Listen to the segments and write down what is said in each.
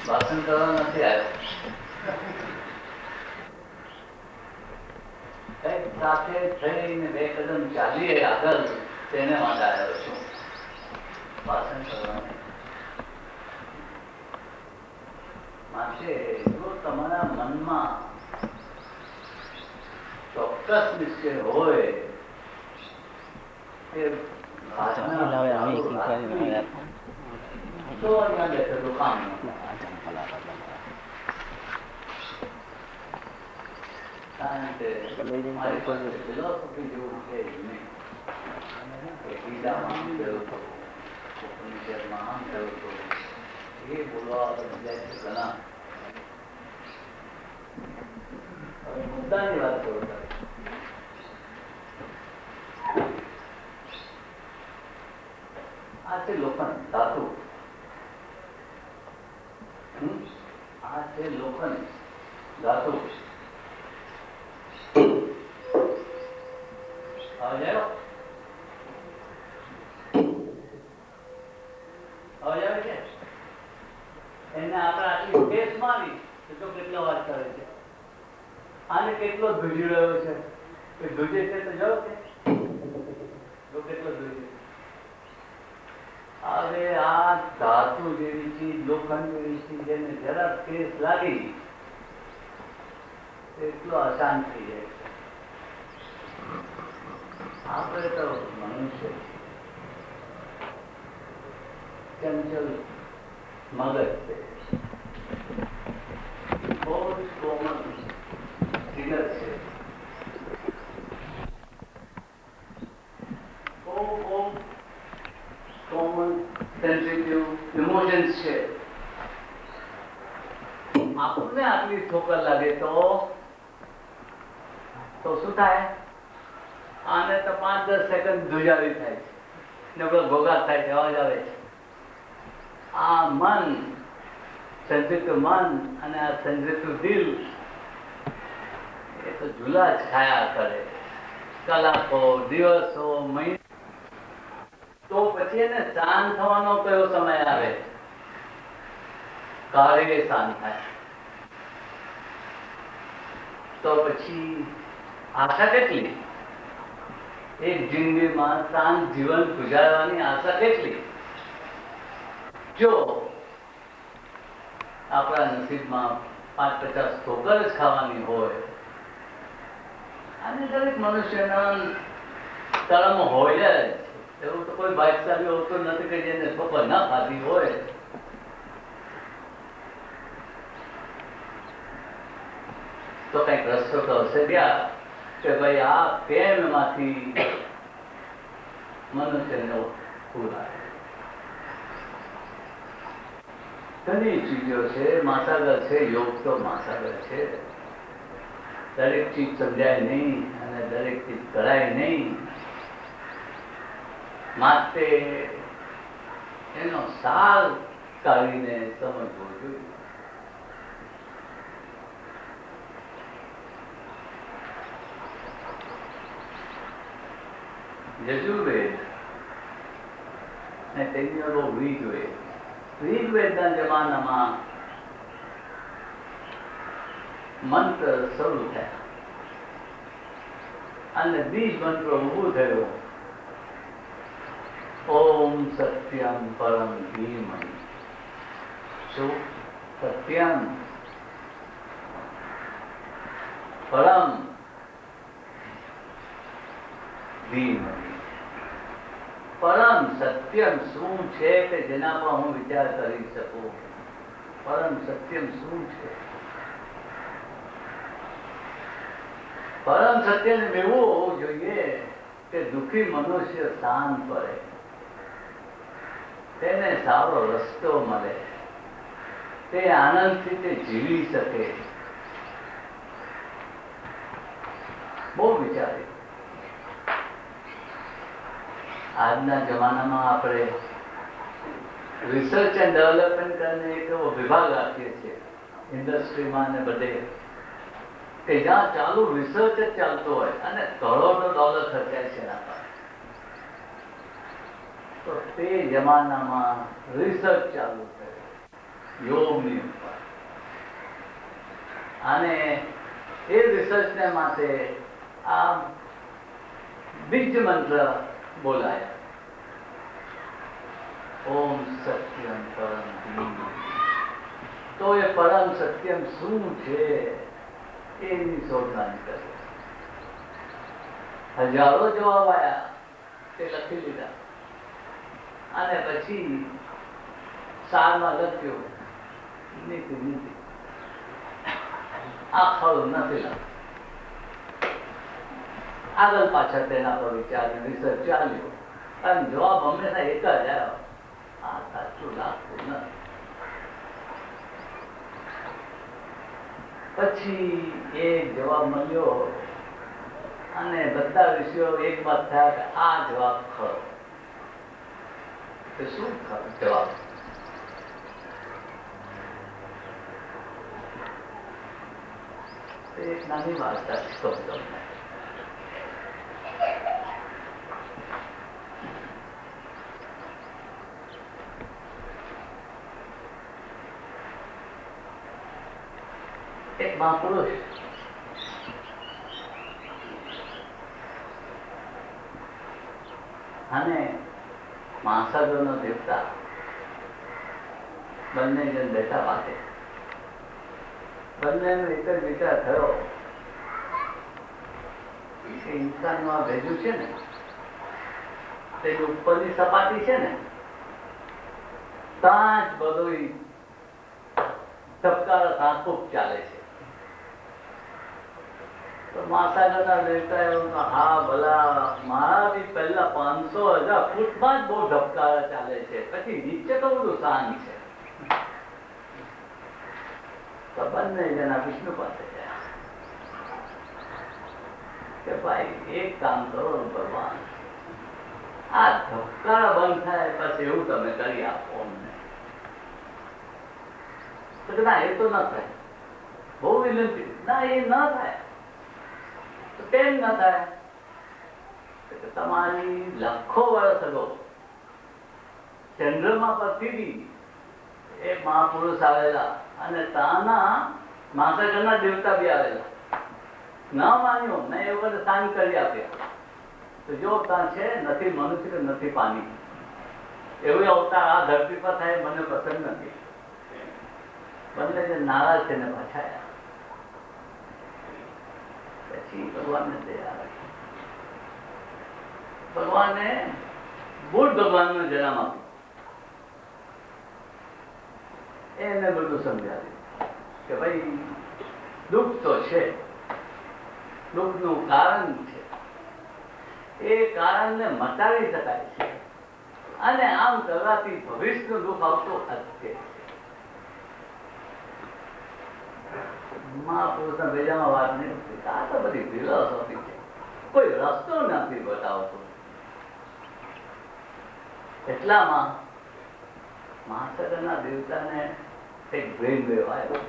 ભાષણ કરવા નથી આવ્યો. કઈક સાથે થઈને 2 કદમ ચાલીએ આગળ, તેને માટે આવ્યો છું. ભાષણ કરવા માટે જો તમારા મનમાં ચોક્કસ નિશ્ચય હોય કે તો અહીંયા બેઠેલું કામ કારણ કે મારી પાસે ફિલોસોફી જેવું છે જ નહીં. ગીતામાં આમ થયું હતું, ઉપનિષદમાં આમ થયું હતું, એ બોલવા જાય છે ઘણા. હવે મુદ્દાની વાત કરું. આ છે લોખંડ ધાતુ, આ છે લોખંડ ધાતુ. એને આપણે આટલી કેસ મારી તો કેટલો વાત કરે છે. આને કેટલો ધૂજી રહ્યો છે, ધૂજે છે તો જાઓ કે કેટલો ધૂજે. હવે આ ધાતુ જેવી ચીજ, લોખંડ જેવી ચીજ, જેને જરા કેસ લાગી એટલો અશાંત થઈ જાય છે. આપણે તો મનુષ્ય ચંચલ મગજ છે, બહુ જ કોમન ફિગર છે, બહુ કોમન સેન્સિટિવ ઇમોશન્સ છે. આપણને આટલી ઠોકર લાગે તો શું થાય? આને તો 5-10 સેકન્ડ ધ્રુજારી થાય છે ને બધો ભોગાટ થાય છે, અવાજ આવે છે. આ મન, સંજિત મન અને આ સંજિત દિલ એ તો ઝૂલા જ ખાયા કરે કલાકો, દિવસો, મહિના. તો પછી એને શાંત થવાનો કયો સમય આવે? કાળે શાંત થાય. તો પછી આશા કેટલી? એક જિંદગીમાં શાંત જીવન ગુજારવાની આશા કેટલી? જો આપણા નસીબમાં 5-50 ઠોકર જ ખાવાની હોય, અને દરેક મનુષ્યના કર્મ હોય જ. એવું તો કોઈ ભાગ્યશાળી હોતું નથી કે જેને ઠોકર ના ખાધી હોય. તો કઈક રસ્તો તો હશે ગયા કે ભાઈ આ પ્રેમમાંથી મનુષ્યને ઉડાય. ઘણી ચીજો છે, માસાગર છે, યોગ તો માસાગર છે. દરેક ચીજ સમજાય નહીં અને દરેક ચીજ કરાય નહીં. માટે એનો સાર કાઢીને સમજવો જોઈએ. યજુર્વેદ અને તેની અગાઉ ઋગ્વેદ. ઋગ્વેદના જમાનામાં મંત્ર શરૂ થયા અને બીજ મંત્ર ઉભું થયો. ઓમ સત્યમ પરમ ધીમહિ. શું? સત્યમ પરમ ધીમહિ. પરમ સત્યમ શું છે કે જેના પર હું વિચાર કરી શકું? પરમ સત્યમ શું છે? પરમ સત્યને એવું હોવું જોઈએ કે દુઃખી મનુષ્ય શાંત પડે, તેને સારો રસ્તો મળે, તે આનંદથી તે જીવી શકે. બહુ વિચારે. આજના જમાનામાં આપણે રિસર્ચ એન્ડ ડેવલપમેન્ટ કરીને એક એવો વિભાગ આપીએ છીએ ઇન્ડસ્ટ્રીમાં ને બધે, કે જ્યાં ચાલુ રિસર્ચ જ ચાલતો હોય અને કરોડો ડોલર ખર્ચાય છે એના પર. તો તે જમાનામાં રિસર્ચ ચાલુ થયું, યોગની ઉપર. અને એ રિસર્ચને માટે આ બીજ મંત્ર બોલાયા. ઓમ સત્યમ પરમ ધીમ. તો એ પરમ સત્યમ શું છે એની શોધવાની કરે. હજારો જવાબ આવ્યા, તે લખી લીધા. અને પછી સારમાં લખ્યું નીતિ નીતિ. આ ખરું નથી લખ્યું. આગળ પાછળ તેના પર વિચાર રિસર્ચ ચાલ્યો અને જવાબ હંમેશા એક જ આવ્યો, આ સાચું લાગતું નથી. પછી એ જવાબ મળ્યો અને બધા ઋષિઓ એક વાત થયા કે આ જવાબ ખરો. તો શું ખરો જવાબ? એક નાની વાર્તા કહું તમને. એક મહાપુરુષ અને મહાસાગરનો દેવતા બંને જણ બેઠા વાતે. બંનેનો એક જ વિચાર થયો કે ઇન્સાનનું આ ભેજું છે ને, તેની ઉપરની સપાટી છે ને, ત્યાં જ બધું ધબકારા તાકૂબ ચાલે છે. તો મહાસાગરના દેવતા એવું, હા ભલા, મારા બી પહેલા 500,000 ફૂટમાં જ બહુ ધબકારા ચાલે છે, પછી નીચે તો બધું શાંત છે. તો બંને જણા વિષ્ણુ પાસે ગયા કે ભાઈ એક કામ કરો ભગવાન, આ ધબકારા બંધ થાય પછી એવું તમે કરી આપો અમને. તો કે ના, એ તો ન થાય, બહુ વિનંતી. ના, એ ન થાય. તો કેમ ન થાય? તમારી લાખો વર્ષ અગાઉ ચંદ્રમા પરથી એ મહાપુરુષ આવેલા અને ત્યાંના મહાસાગરના દેવતા બી આવેલા. ના માન્યો, મેં એ વખતે શાંત કરી આપ્યા. તો જો ત્યાં છે નથી મનુષ્ય કે નથી પાણી, એવું અવતાર આ ધરતી પર થાય મને પસંદ નથી. બંને જે નારાજ છે ને પાછા આવ્યા. પછી ભગવાનને દયા આવી. ભગવાને બુદ્ધ ભગવાનનો જન્મ આપ્યો. એને બધું સમજાવ્યું કે ભાઈ દુઃખ તો છે, દુઃખનું કારણ છે, એ કારણને મટાડી શકાય છે, અને આમ કરવાથી ભવિષ્યનું દુઃખ આવતું અટકે. મહાપુરુષના બીજામાં વાત નહીં, આ તો બધી ફિલોસોફી છે, કોઈ રસ્તો નથી બતાવતો. એટલામાં મહાસાગરના દેવતાને એક બ્રેન વેવ આવ્યો.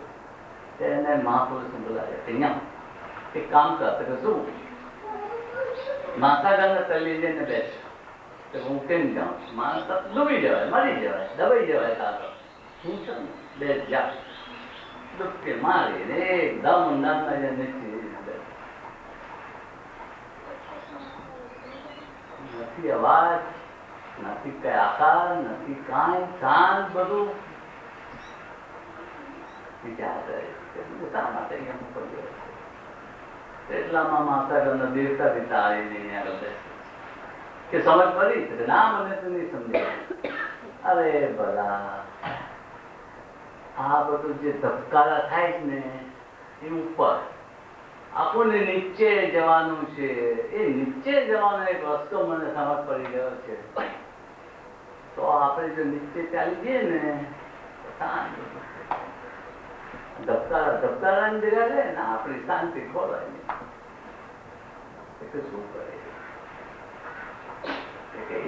તેને મહાપુરુષને બોલાવ્યા, અહીંયા એક કામ કરતો કે શું મહાસાગરને તલી લઈને બેસ. તો હું કેમ જાઉં? માણસ ડૂબી જવાય, મરી જવાય, દબાઈ જવાય. કાતો હું છું ને, બેસ જા. ડૂબકે મારી ને એકદમ ઊંડાણમાં જઈને નથી અવાજ, નથી કઈ આકાર, નથી કાંઈ, શાંત બધું. વિચાર કરે શા માટે અહીંયા મોકલ્યો છે? એટલામાં મહાસાગરના દેવતા પિતા આવીને આગળ બેસે કે સમજ પડી કે ના, મને તો નહીં સમજાય. અરે ભલા, આ બધું જે ધબકારા થાય ને એ ઉપર, આપણને નીચે જવાનું છે. એ નીચે જવાનો એક રસ્તો મને સમજ પડી ગયો છે. તો આપણે જો નીચે ચાલી જઈએ ને તો શાંત. ધબકારાની જગ્યા છે ને આપણી શાંતિ ખોવાય નહીં. એટલે શું કરે?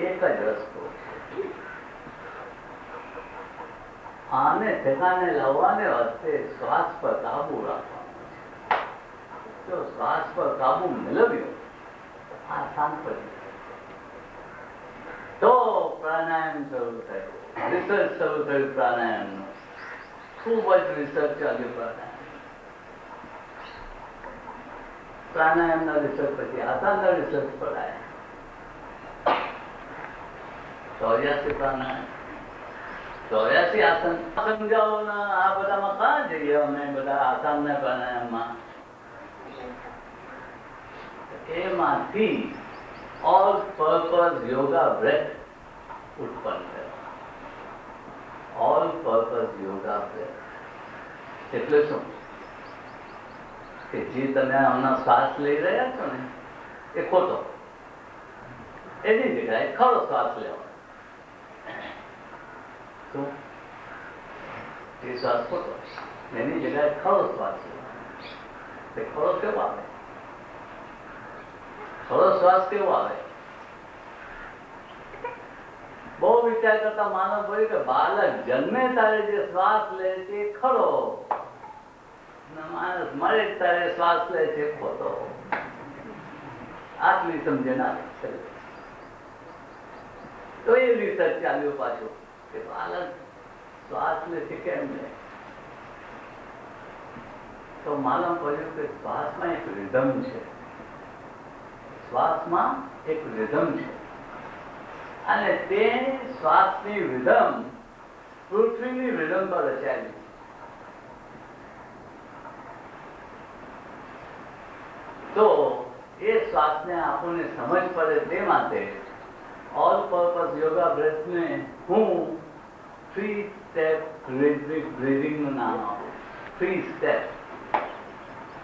એક જ રસ્તો છે. આને ઠેકાને લાવવાને વાસ્તે શ્વાસ પર કાબુ રાખવાનો છે. જો શ્વાસ પર કાબુ મેળવ્યો આ શાંત પડી તો પ્રાણાયામ શરૂ થયો, રિસર્ચ શરૂ થયું પ્રાણાયામનું. ખૂબ જ રિસર્ચ ચાલ્યું પ્રાણાયામના રિસર્ચ પછી આસનના રિસર્ચ પર આવ્યા. 84 પ્રાણાયામ, 84 આસન. સમજાવો ને આ બધામાં કાં જઈએ અમે બધા આસનના પ્રાણાયામમાં? એમાંથી ઓલ પર્પઝ યોગા બ્રેથ ઉત્પન્ન થયો. ઓલ પર્પઝ યોગા બ્રેથ એટલે શું? કે જે તમે હમણાં શ્વાસ લઈ રહ્યા છો ને એ ખોટો, એની જગ્યાએ ખરો શ્વાસ લેવો. શું? એ શ્વાસ ખોટો, એની જગ્યાએ ખરો શ્વાસ લેવો. ખરો કેવો આવે? ખરો શ્વાસ કેવો આવે? બહુ વિચાર કરતા માનવ પડ્યું કે બાળક જન્મે ત્યારે જે શ્વાસ લે છે ખરો, માણસ મળે ત્યારે શ્વાસ લે છે ખોટો. આટલી સમજે ના તો એ રિસર્ચ ચાલ્યું પાછું કે બાળક શ્વાસ લે છે કેમ લે? તો માલમ પડ્યું કે શ્વાસમાં એક રિધમ છે. શ્વાસમાં એક રિધમ છે અને તે શ્વાસની રિધમ પૃથ્વીની રિધમ પર રચાયેલી. તો એ શ્વાસને આપણને સમજ પડે તે માટે ઓલ પર્પઝ યોગા બ્રેથને હું 3 સ્ટેપ બ્રીથિંગ નું નામ આપું. 3 સ્ટેપ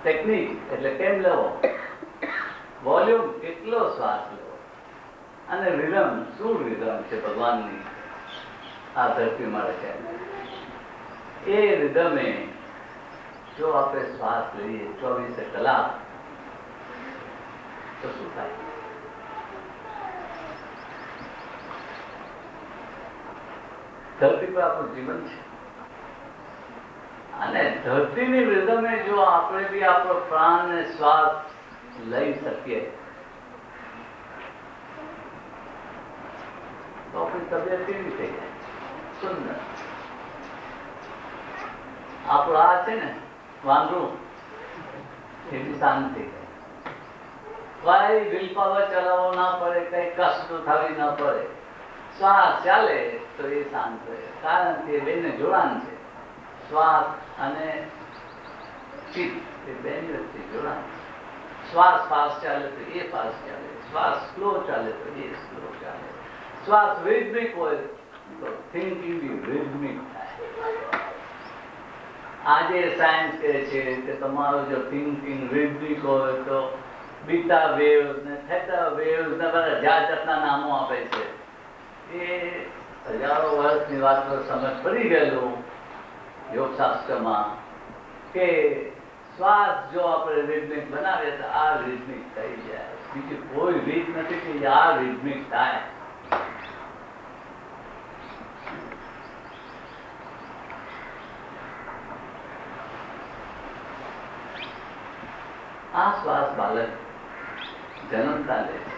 ટેકનિક એટલે કેમ લેવો, વોલ્યુમ કેટલો શ્વાસ લેવો, અને રિધમ શું રિધમ છે ભગવાનની આ ધરતીમાં રચાયેલી. એ રિધમે જો આપણે શ્વાસ લઈએ 24 કલાક તો શું થાય? ધરતી પર આપણું જીવન છે અને ધરતીની રિધમે જો આપણે બી આપણો પ્રાણ ને શ્વાસ લઈ શકીએ તો આપણી તબિયત કેવી થઈ જાય? સુંદર. આપણું આ છે ને વાંદરું, એ બી શાંત થઈ જાય. કઈ વિલ પાવર ચલાવવો ના પડે, કઈ કષ્ટ થવી ના પડે. શ્વાસ ચાલે તો એ શાંત રહે, કારણ કે બેને જોડાણ છે. શ્વાસ અને ચિત્ત એ બેની વચ્ચે જોડાણ. શ્વાસ ફાસ્ટ ચાલે તો એ ફાસ્ટ ચાલે, શ્વાસ સ્લો ચાલે તો એ સ્લો ચાલે. શ્વાસ રિધમિક હોય તો થિંકિંગ બી રિધમિક થાય. આજે સાયન્સ કહે છે કે તમારું જો થિંકિંગ રિધમિક હોય તો બીટા વેવ્સ ને થેટા વેવ્સ ને બધા જાત જાતના નામો આપે છે. એ હજારો વર્ષની વાત પર સમજ પડી ગયેલું યોગશાસ્ત્રમાં કે શ્વાસ જો આપણે રિધમિક બનાવીએ તો આ રિધમિક થઈ જાય. બીજી કોઈ રીત નથી કે આ રિધમિક થાય. આ શ્વાસ બાળક જન્મતા લે છે.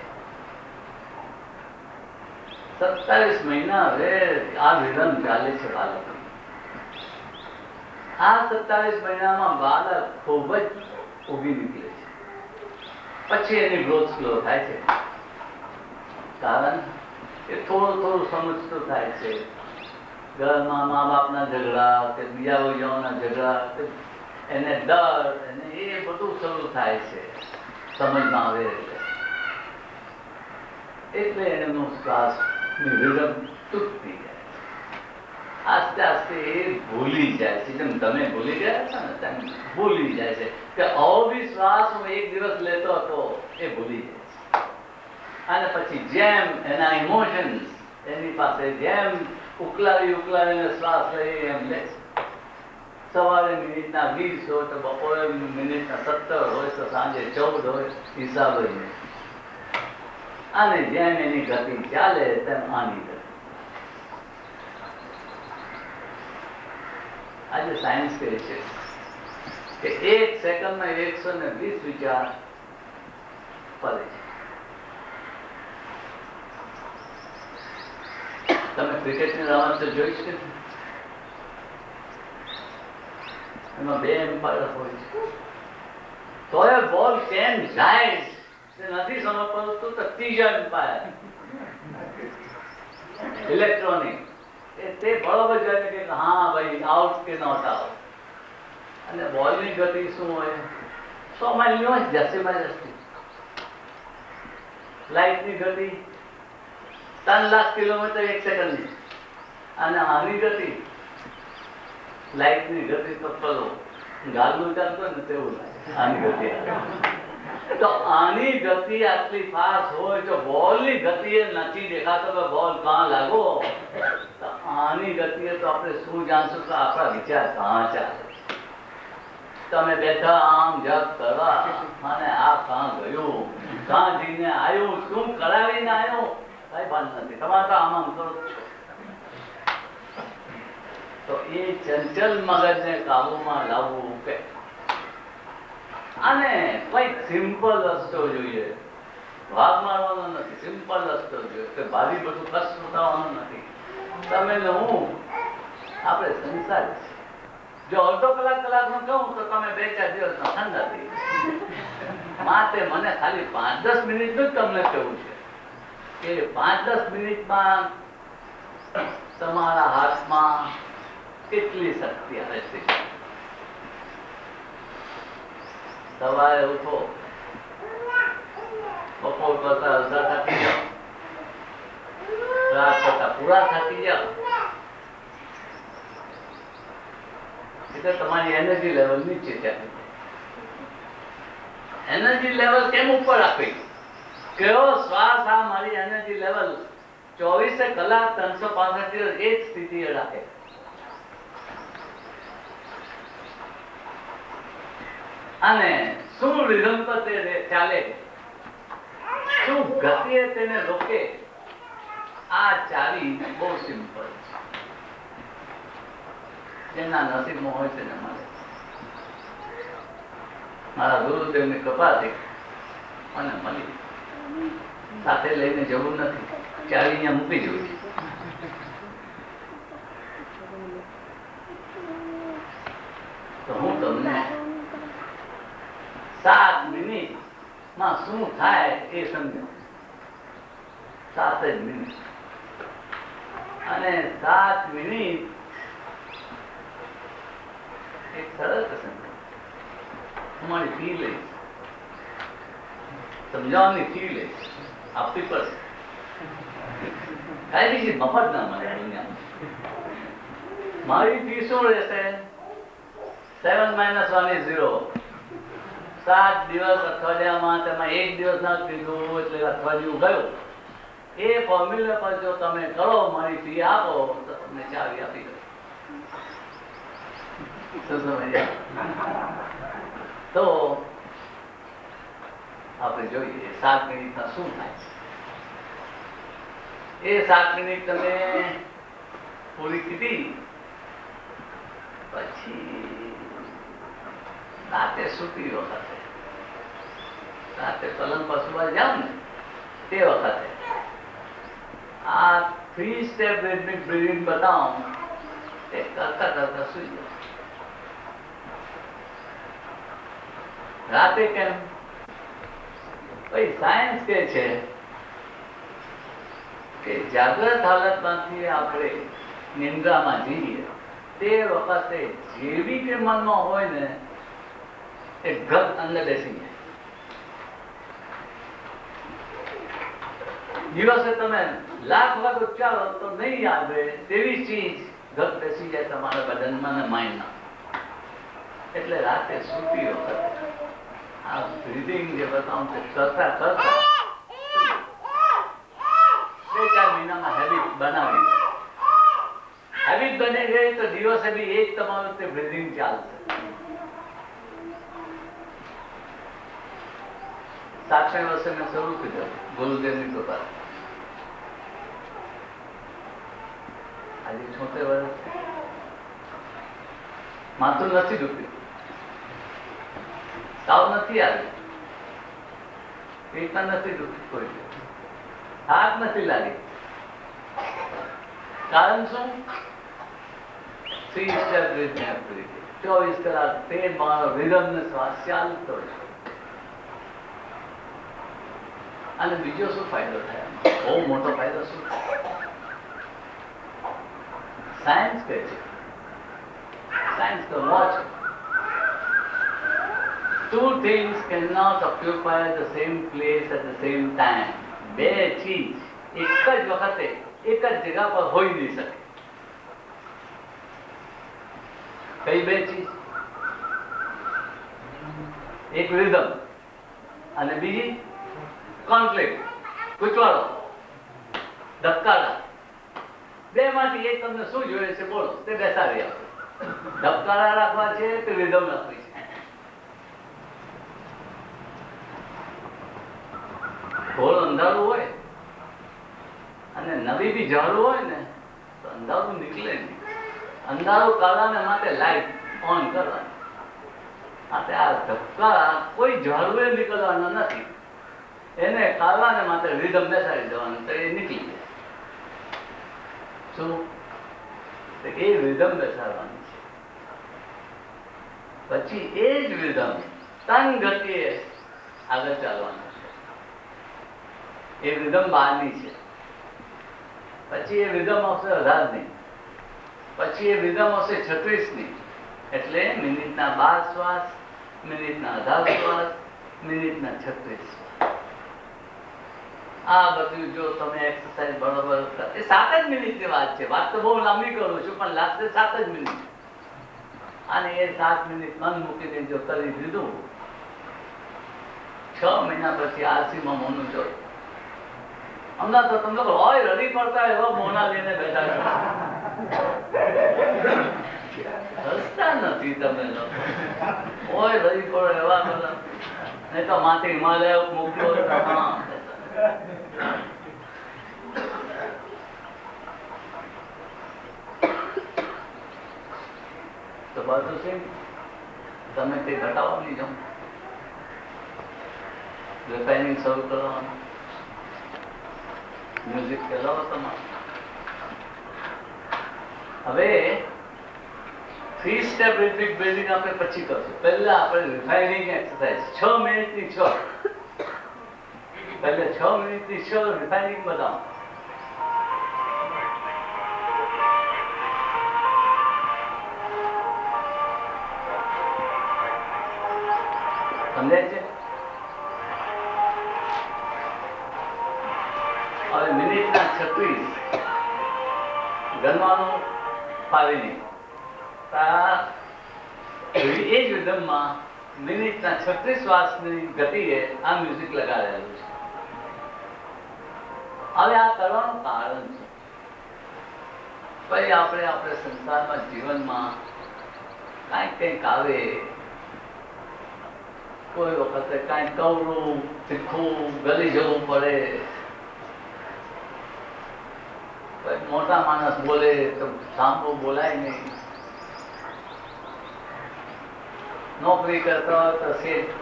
27 મહિના હવે આ વિધમ ચાલે છે બાળક. આ 27 મહિનામાં બાળક ખૂબ જ ઉગી નીકળે છે. પછી એની ગ્રોથ સ્લો થાય છે, કારણ એ થોડું સમજતું થાય છે. ઘરમાં મા બાપના ઝઘડા કે બીજા બીજાઓના ઝઘડા, એને ડર, એને એ બધું શરૂ થાય છે સમજમાં આવે એટલે એનું શ્વાસની રિધમ તૂટતી જાય. આસ્તે આસ્તે એ ભૂલી જાય છે. જેમ તમે ભૂલી ગયા છો ને તેમ ભૂલી જાય છે કે આવો બી શ્વાસ હું એક દિવસ લેતો હતો, એ ભૂલી જાય છે. અને પછી જેમ એના ઇમોશન્સ એની પાસે જેમ ઉકલાવીને શ્વાસ લઈ એમ લે છે. સવારે મિનિટના 20 હોય તો બપોરે મિનિટના 17 હોય તો સાંજે 14 હોય, હિસાબ જ નહીં. અને જેમ એની ગતિ ચાલે તેમ આની ગતિ. આજે સાયન્સ કહે છે કે 1 સેકન્ડમાં 120 વિચાર ફરે છે. તમે ક્રિકેટની રમત તો જોઈ છે? એમાં 2 એમ્પાયર હોય છે. તો એ બોલ કેમ જાય તે નથી સમજ પડતું. તો 3જા એમ્પાયર ઇલેક્ટ્રોનિક તે બરોબર જાય કે હા ભાઈ આઉટ કે નોટ આઉટ. અને બોલની ગતિ શું હોય? 100 માઇલની હોય, 80 માઇલ. લાઇટની ગતિ 3 લાખ કિલોમીટર 1 સેકન્ડની. અને આની ગતિ, લાઇટની ગતિ તો પેલો ગાલનું ચાલતો ને તેવું લાગે આની ગતિ. તો આની ગતિ આટલી ફાસ્ટ હોય તો બોલની ગતિએ નથી દેખાતો કે બોલ કાં લાગો. તો આની ગતિએ તો આપણે શું જાણશું કે આપણા વિચાર કાં ચાલે. તમે બેઠા આમ જપ કરવા અને આ કાં ગયું, કાં જઈને આવ્યું, શું કરાવીને આવ્યો, કઈ વાત નથી. તમારે તો આમ કરો છો. તો એ ચંચલ મગજને કાબુમાં લાવવું કે અને કઈક સિમ્પલ રસ્તો જોઈએ. ભાગ મારવાનો નથી, સિમ્પલ રસ્તો જોઈએ કે ભારી બધું કષ્ટ ઉઠાવવાનું નથી. તમે ને હું આપણે સંસાર છે. જો અડધો કલાકનું કહું તો તમે 2-4 દિવસમાં ઠંડા થઈ જાય. માટે મને ખાલી 5-10 મિનિટનું જ તમને કહેવું છે કે 5-10 મિનિટમાં તમારા હાથમાં કેટલી શક્તિ આવે છે. સવારે ઉઠો, બપોર કરતા અડધા થાકી જાઓ, રાત કરતા પૂરા થાકી જાઓ, એટલે તમારી એનર્જી લેવલ નીચે જાય. એનર્જી લેવલ કેમ ઉપર આપી? કયો શ્વાસ આ મારી એનર્જી લેવલ 24 કલાક 365 દિવસ એ જ સ્થિતિએ રાખે. અને શું રિધમ પર તે ચાલે, શું ગતિએ તેને રોકે, આ ચાવી બહુ સિમ્પલ છે. જેના નસીબમાં હોય છે ને મળે. મારા ગુરુદેવની કૃપાથી મને મળી. સાથે લઈને જવું નથી, ચાવી અહીંયા મૂકી જવું છે. તો હું તમને 7 મિનિટમાં શું થાય એ સમજો. 7 જ મિનિટ. અને 7 મિનિટ એક સરળ પ્રસંગ. તમારી ફી લઈશ, સમજાવવાની ફી લઈશ, આપવી પડશે. કઈ બીજી મફત ના મળે દુનિયામાં. મારી ફી શું રહેશે? 7 - 1 = 0. 7 દિવસ અઠવાડિયામાં તમે 1 દિવસ ના કીધું એટલે અઠવાડિયું ગયું. એ ફોર્મ્યુલા પર જો તમે કરો, મારી ફી આપો તો તમને ચાવી આપી દો. તો આપણે જોઈએ 7 મિનિટમાં શું થાય છે. એ 7 મિનિટ તમે પૂરી કીધી પછી રાતે સૂતી વખતે, રાતે પલંગ પર સુવા જાવ ને તે વખતે આ 3 સ્ટેપ બ્રીથિંગ બતાવો, તે કરતા કરતા સુઈ જાવ. રાતે કેમ? ભાઈ સાયન્સ કે છે કે જાગ્રત હાલતમાંથી આપણે નિંદ્રામાં જઈએ તે વખતે જેવી કે મનમાં હોય ને એ ગત અંદર બેસી જાય. દિવસે તમે લાખ વખત ઉચ્ચારો તો નહીં આવે તેવી ચીજ ગત બેસી જાય તમારા બદનમાં ને માઇન્ડમાં. એટલે રાતે સૂતી વખતે આ બ્રીથિંગ જે બતાવું છે કરતા કરતા 2-4 મહિનામાં હેબિટ બનાવી. હેબિટ બની ગઈ તો દિવસે બી એક તમારું તે બ્રીથિંગ ચાલશે. સાક્ષાત વર્ષે મેં શરૂ કર્યું ગુરુદેવની કૃપા. આજે 76 વર્ષ. માથું નથી દુખ્યું, તાવ નથી આવ્યું, પેટમાં નથી દુખ્યું, કોઈ હાથ નથી લાગી. કારણ શું? 3 સ્ટેપ બ્રીથિંગ. 24 કલાક તે મારો રિધમ શ્વાસ ચાલતો છે. અને બીજો શું ફાયદો થાય? બહુ મોટો ફાયદો શું થાય? સાયન્સ કહે છે, સાયન્સ તો watch, two things cannot occupy the same place at the same time. બે ચીજ એક જ વખતે એક જ જગ્યા પર હોઈ નહીં શકે. કઈ બે ચીજ? એક રિધમ અને બીજી કોન્ફ્લિક્ટ, કૂચવાડો, ધબકારા. બે માંથી એક તમને શું જોઈએ છે બોલો, તે બેસાડી આપો. ધબકારા રાખવા છે કે રિધમ રાખવી છે? થોડું અંધારું હોય અને નવી બી ઝાડું હોય ને તો અંધારું નીકળે નહીં. અંધારું કાઢવાને માટે લાઈટ ઓન કરવાની. માટે આ ધબકારા કોઈ ઝાડુએ નીકળવાના નથી, એને કાઢવાને માટે રિધમ બેસાડી દેવાનું તો એ નીકળી જાય. શું? એ રિધમ બેસાડવાની છે. પછી એ જ રિધમ તન ગતિએ આગળ ચાલવાનું છે. એ રિધમ 12ની છે. પછી એ રિધમ આવશે 18ની, પછી એ રિધમ આવશે 36ની. એટલે મિનિટના 12 શ્વાસ, મિનિટના 18 શ્વાસ, મિનિટના 36 શ્વાસ. આ બધું જો તમે એક્સરસાઇઝ બરોબર, એ 7 જ મિનિટની વાત છે. વાત તો બહુ લાંબી કરું છું પણ લાગશે 7 જ મિનિટ. અને એ 7 મિનિટ મન મૂકીને જો કરી દીધું, 6 મહિના પછી આરસીમાં મોનું જોયું. હમણાં તો તમે લોકો હોય રડી પડતા એવા મોના લઈને બેઠા રસ્તા નથી. તમે લોકો હોય રડી પડો એવા બધા, નહીં તો માથે હિમાલય મૂક્યો. તો બધું છે તમે તે ઘટાડવાની જાઓ, રિફાઇનિંગ શરૂ કરવાનું, મ્યુઝિક ચલાવો તમારે. હવે 3 સ્ટેપ રિપીટ બેઝિક આપણે પછી કરશું. પહેલા આપણે રિફાઇનિંગ એક્સરસાઇઝ 6 મિનિટની 6, પહેલે 6 મિનિટની 6 રિફાઇનિંગ બતાવો. સમજાય છે? હવે મિનિટના 36 ગણવાનું ફાવે નહીં. એ જ રિધમમાં મિનિટના 36 શ્વાસની ગતિએ આ મ્યુઝિક લગાડેલું છે. હવે આ કરવાનું કારણ છે ભાઈ આપણે સંસારમાં જીવનમાં કંઈક આવે, કોઈ વખતે કાંઈ કવરું તીખું ગલી જવું પડે, મોટા માણસ બોલે તો સાંભળવું બોલાય નહીં, નોકરી કરતા હોય તો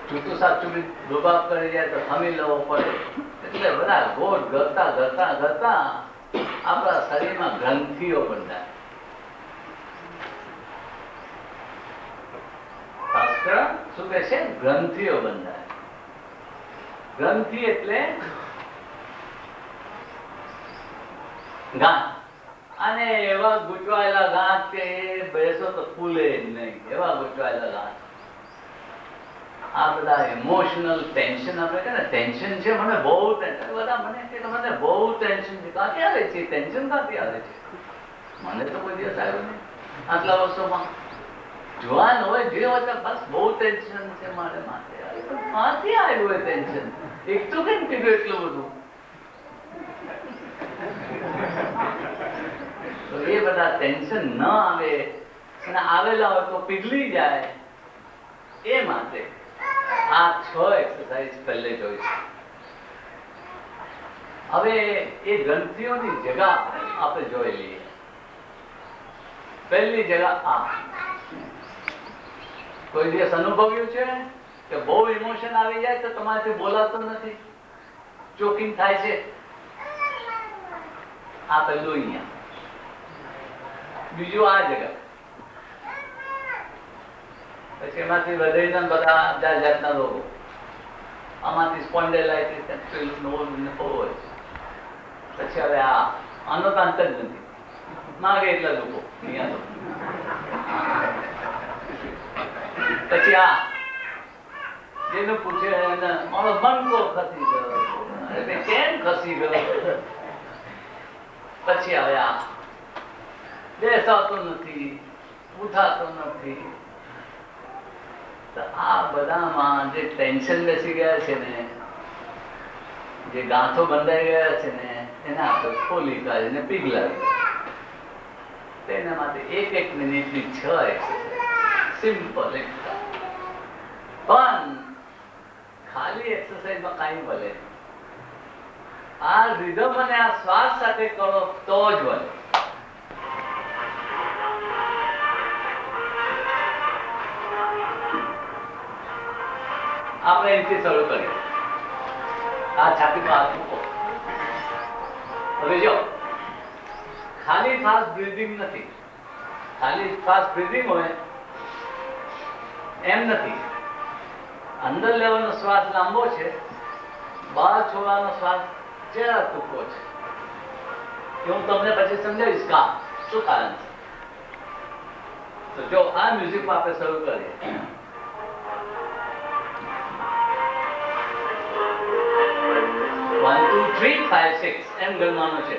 છૂટું સાચું રૂબાબ કરી જાય તો ખમી લેવો પડે. એટલે બધા ગોળ ગરતા ગરતા ગરતા આપણા શરીરમાં ગ્રંથિઓ બંધાય. શાસ્ત્ર શું કહે છે? ગ્રંથિઓ બંધાય. ગ્રંથિ એટલે ગાંઠ. અને એવા ગૂંચવાયેલા ગાંઠ કે બેસો તો ફૂલે જ નહીં, એવા ગૂંચવાયેલા ગાંઠ. આ બધા ઇમોશનલ ટેન્શન, આપણે કહે ને ટેન્શન છે, મને બહુ ટેન્શન. બધા મને કે મને બહુ ટેન્શન છે. ક્યાંથી આવે છે ટેન્શન? ક્યાંથી આવે છે? મને તો કોઈ દિવસ આવ્યું નહીં આટલા વર્ષોમાં. જવાન હોય જે હોય તો બસ બહુ ટેન્શન છે મારે માટે. ક્યાંથી આવ્યું હોય ટેન્શન? એક તો કેમ કીધું એટલું બધું? તો એ બધા ટેન્શન ન આવે, અને આવેલા હોય તો પીગળી જાય. એ માટે આ 6 એક્સરસાઇઝ પહેલે જોઈશું. હવે એ ગ્રંથિઓની જગા આપણે જોઈ લઈએ. પહેલી જગા આ. કોઈ દિવસ અનુભવ્યું છે કે બહુ ઇમોશન આવી જાય તો તમારાથી બોલાતું નથી, ચોકિંગ થાય છે? આ પહેલું અહીંયા. બીજું આ જગા. પછી એમાંથી વધીને બધા જાત જાતના રોગો, આમાંથી સ્પોન્ડિલાઇટિસ હોય. પછી હવે આનો તો અંત જ નથી, માગે એટલા લોકો અહીંયા તો. પછી જેને પૂછે એને મારો મનકો ખસી ગયો, કેમ ખસી ગયો? પછી હવે બેસાતો નથી, ઉઠાતો નથી. તો આ બધામાં જે ટેન્શન બેસી ગયા છે ને, જે ગાંઠો બંધાઈ ગયા છે ને, એને આપણે ખોલી કાઢીને પીગલાવી. તેના માટે એક મિનિટની 6 એક્સરસાઇઝ, સિમ્પલ એકદમ. પણ ખાલી એક્સરસાઇઝમાં કાંઈ ભલે, આ રિધમ અને આ શ્વાસ સાથે કરો તો જ ભલે. આપણે અહીંથી શરૂ કરીએ. આ છાતીમાં હાથ મૂકો. હવે જો ખાલી ફાસ્ટ બ્રીધિંગ નથી, ખાલી ફાસ્ટ બ્રીધિંગ હોય એમ નથી. અંદર લેવાનો શ્વાસ લાંબો છે, બહાર છોડવાનો શ્વાસ જરા ટૂંકો છે. હું તમને પછી સમજાવીશ શું કારણ છે. તો જો આ મ્યુઝિકમાં આપણે શરૂ કરીએ. 1 2 3 5 6 એમ ગણવાનું છે.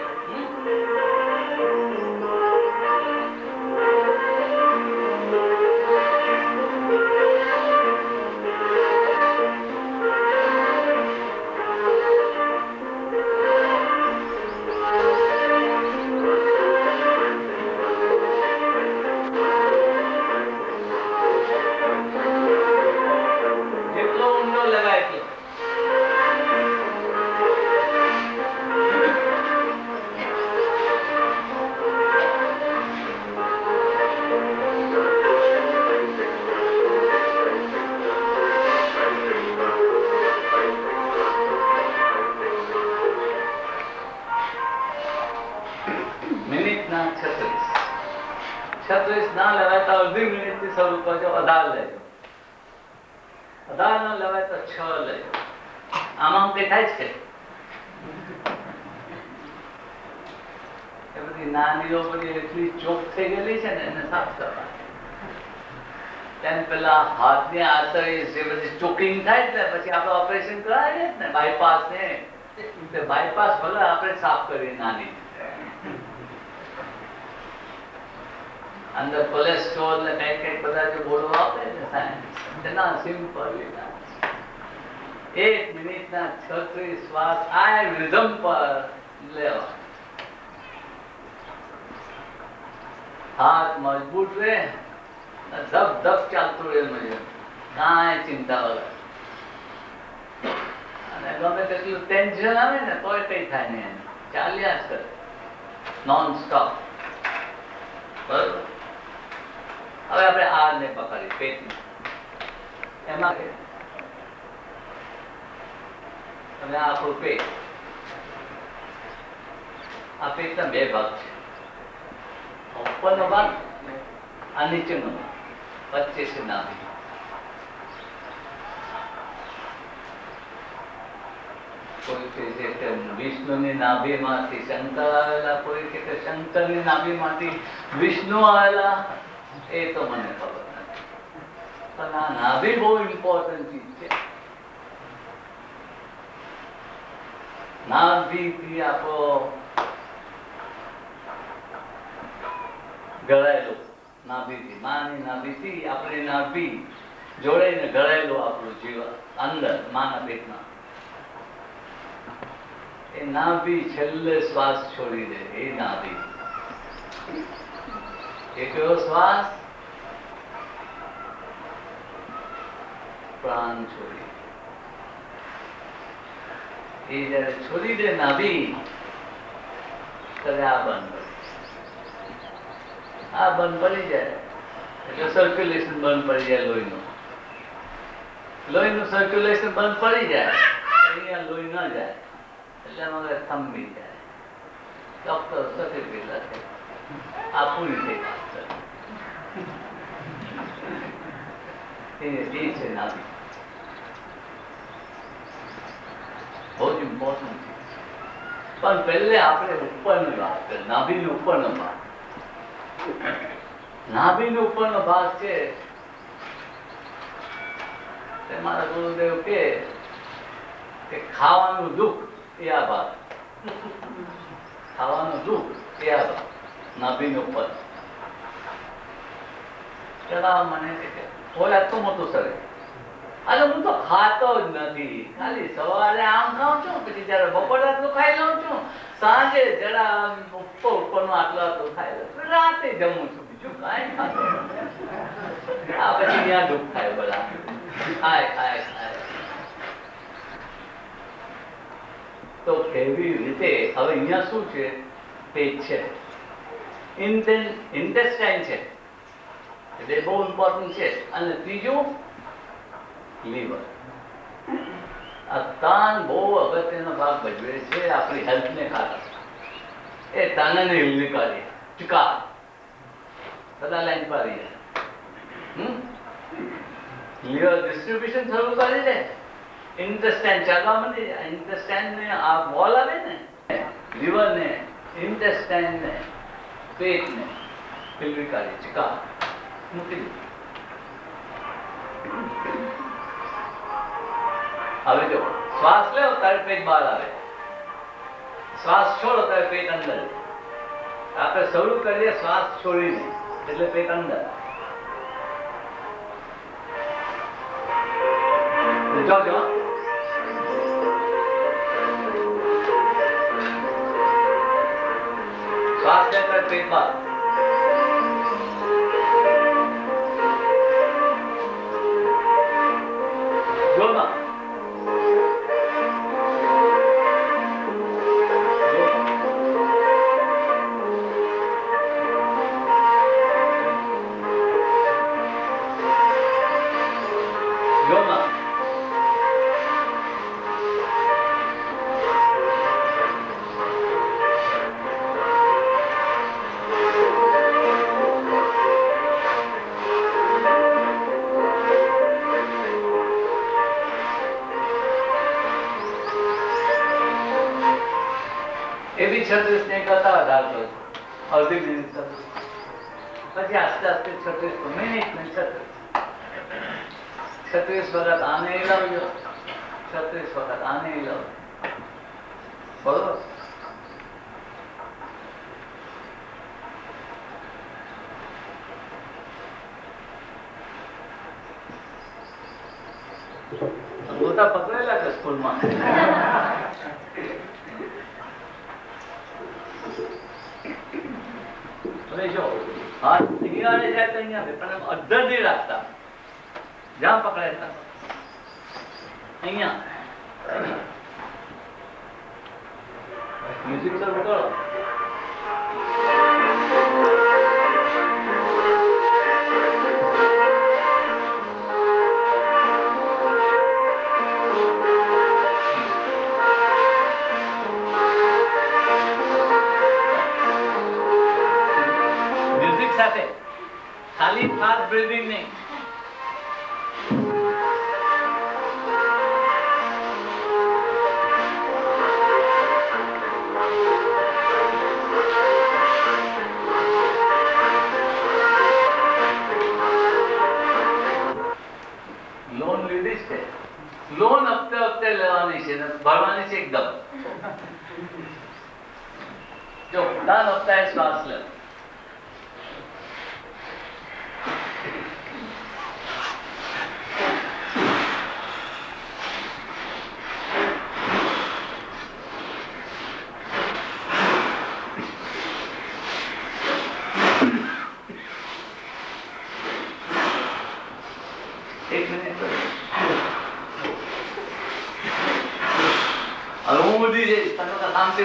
ના લેવાય તો અડધી મિનિટથી શરૂ કરજો. 18 લેજો, 18 ના લેવાય તો 6 લેજો. આમાં કઈ થાય છે એ બધી નાનીઓ બધી એટલી ચોક થઈ ગયેલી છે ને, એને સાફ કરવા. પેલા હાથની આર્ટરીઝ જે બધી ચોકિંગ થાય ને, પછી આપણે ઓપરેશન કરાવીએ ને બાયપાસ ને, બાયપાસ ભલે આપણે સાફ કરીએ. નાની અંદર કોલેસ્ટ્રોલ ને કઈ બધા જે બોલો આપે ને સાયન્સ, એના સિમ્પલ 1 મિનિટના 36 શ્વાસ આ રિધમ પર લેવા. હાથ મજબૂત રહે, ધબ ધબ ચાલતું રહે, મજે કાંઈ ચિંતા વગર. અને ગમે તેટલું ટેન્શન આવે ને તોય કઈ થાય નહીં, ચાલ્યા જ કરે નોન સ્ટોપ. બરોબર. હવે આપણે આ ને પકડી પેટમાં, એમાં હવે આપણું પેટ, આ પેટના 2 ભાગ છે. ઉપરનો ભાગ, આ નીચેનો ભાગ, વચ્ચે છે નાભી. કોઈ કહે છે કે વિષ્ણુની નાભીમાંથી શંકર આવેલા, કોઈ કહે કે શંકરની નાભીમાંથી વિષ્ણુ આવેલા. એ તો મને ખબર નથી, પણ આ નાભી બહુ ઇમ્પોર્ટન્ટ ચીજ છે. નાભીથી આપણો ઘડાયેલો, નાભીથી માની નાભીથી આપણી નાભી જોડાઈને ઘડાયેલું આપણું જીવન અંદર માના પેટમાં. એ નાભી છેલ્લે શ્વાસ છોડી દે. એ નાભી એ કયો શ્વાસ? પ્રાણ છોડી. એ જયારે છોડી દે નાભી, ત્યારે આ બંધ પડી જાય. એટલે સર્ક્યુલેશન બંધ પડી જાય. લોહીનું સર્ક્યુલેશન બંધ પડી જાય. અહીંયા લોહી ન જાય એટલે મગર થંભી જાય. ડોક્ટર સર્ટિફિકેટ લખે, આ પૂરી થઈ વાત. એ છે નાભી. બહુ જ ઇમ્પોર્ટન્ટ છે. પણ પહેલે આપણે ઉપરની વાત કરીએ, નાભીનો ઉપરનો ભાગ. નાભીનો ઉપરનો ભાગ છે તે મારા ગુરુદેવ કે ખાવાનું દુઃખ એ આ ભાગ. ખાવાનું દુઃખ એ આ ભાગ નાભીનો ઉપર. પેલા મને ઓલા તો મોટું સરે, અરે હું તો ખાતો જ નથી, ખાલી સવારે આમ ખાઉં છું, પછી જયારે બપોરે આટલું ખાઈ લઉં છું, સાંજે જરા ઉપરનું આટલું આટલું ખાઈ લઉં, રાતે જમું છું, બીજું કાંઈ ખાતો આ પછી ત્યાં દુઃખ થાય. બધા ખાય ખાય ખાય. તો કેવી રીતે હવે અહીંયા શું છે? પેટ છે, ઇન્ટેસ્ટાઇન છે, એટલે બહુ ઇમ્પોર્ટન્ટ છે. અને ત્રીજું લીવર. આ તાન બહુ અગત્યનો ભાગ ભજવે છે આપણી હેલ્થને કારણે. એ તાનને નીકાળીએ, ચુકા બધા લાઈન પાડીએ. લીવર ડિસ્ટ્રીબ્યુશન શરૂ કરી દે, ઇન્ટેસ્ટાઇન ચાલવા માંડી જાય. ઇન્ટેસ્ટાઇન ને આ બોલ આવે ને, લીવર ને, ઇન્ટેસ્ટાઇન ને, પેટ ને ફિલ્મી કાઢી ચુકા મૂકી દે. હવે જો શ્વાસ લેવો ત્યારે પેટ બહાર આવે, શ્વાસ છોડો ત્યારે પેટ અંદર. આપણે શરૂ કરીએ શ્વાસ છોડીને, એટલે પેટ અંદર. જો જો શ્વાસ લે ત્યારે પેટ બહાર. જો ના એવી 36 ને કરતા વધારતો અડધી મિનિટ, પછી આસ્તે આસ્તે 36 મિનિટ ને 36 વખત આને લાવજો, 36 વખત આને લાવજો. બરોબર? મોટા પકડેલા છે સ્કૂલમાં. હાથ નિહાળે જાય તો અહીંયા પણ અડધર નહીં રાખતા, જ્યાં પકડાય અહીંયા. મ્યુઝિક શરૂ કરો. ખાલી ફાસ્ટ બ્રીથિંગ નહીં. લોન લીધી છે, લોન હપ્તે હપ્તે લેવાની છે, ભરવાની છે એકદમ. જો દાન હપ્તા શ્વાસ લે.